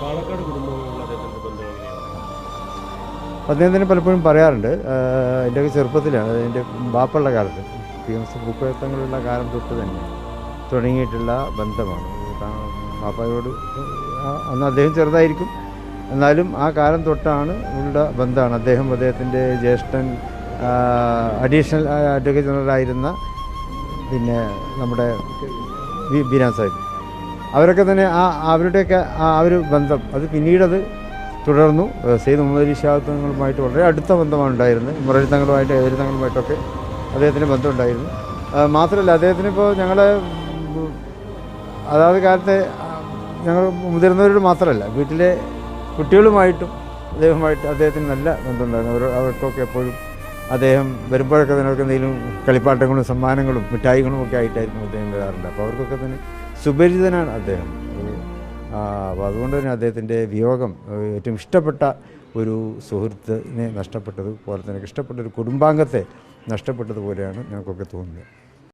പാലക്കാട് കുടുംബങ്ങളുള്ള അദ്ദേഹത്തിൻ്റെ ബന്ധം എങ്ങനെയാണ്? അദ്ദേഹത്തിന് പലപ്പോഴും പറയാറുണ്ട്, എൻ്റെയൊക്കെ ചെറുപ്പത്തിലാണ്, എൻ്റെ ബാപ്പുള്ള കാലത്ത് PMC ഭൂപ്രയത്നങ്ങളുള്ള കാലം തൊട്ട് തന്നെ തുടങ്ങിയിട്ടുള്ള ബന്ധമാണ്. ബാപ്പയോട് അന്ന് അദ്ദേഹം ചെറുതായിരിക്കും, എന്നാലും ആ കാലം തൊട്ടാണ് ഉള്ള ബന്ധമാണ്. അദ്ദേഹത്തിൻ്റെ ജ്യേഷ്ഠൻ അഡീഷണൽ അഡ്വക്കേറ്റ് ജനറലായിരുന്ന പിന്നെ നമ്മുടെ ബീനാ സാഹിബ്, അവരൊക്കെ തന്നെ അവരുടെയൊക്കെ ആ ഒരു ബന്ധം അത് പിന്നീടത് തുടർന്നു. സെയ്ദ് മുഹമ്മദ് അലി ശിഹാബ് തങ്ങളുമായിട്ട് വളരെ അടുത്ത ബന്ധമാണ് ഉണ്ടായിരുന്നത്. മുറലി തങ്ങളുമായിട്ട് ഏരി തങ്ങളുമായിട്ടൊക്കെ അദ്ദേഹത്തിന് ബന്ധമുണ്ടായിരുന്നു. മാത്രമല്ല അദ്ദേഹത്തിനിപ്പോൾ ഞങ്ങളെ അതാത് കാലത്തെ ഞങ്ങൾ മുതിർന്നവരോട് മാത്രമല്ല, വീട്ടിലെ കുട്ടികളുമായിട്ടും അദ്ദേഹത്തിന് നല്ല ബന്ധമുണ്ടായിരുന്നു. അവർക്കൊക്കെ എപ്പോഴും അദ്ദേഹം വരുമ്പോഴൊക്കെ നിങ്ങൾക്ക് എന്തെങ്കിലും കളിപ്പാട്ടങ്ങളും സമ്മാനങ്ങളും മിഠായികളും ഒക്കെ ആയിട്ടായിരുന്നു അദ്ദേഹം വരാറുണ്ട്. അപ്പോൾ അവർക്കൊക്കെ തന്നെ സുപരിചിതനാണ് അദ്ദേഹം. അപ്പോൾ അതുകൊണ്ട് തന്നെ അദ്ദേഹത്തിൻ്റെ വിയോഗം ഏറ്റവും ഇഷ്ടപ്പെട്ട ഒരു സുഹൃത്തിനെ നഷ്ടപ്പെട്ടത് പോലെ തന്നെ ഇഷ്ടപ്പെട്ട ഒരു കുടുംബാംഗത്തെ നഷ്ടപ്പെട്ടതുപോലെയാണ് ഞങ്ങൾക്കൊക്കെ തോന്നുന്നത്.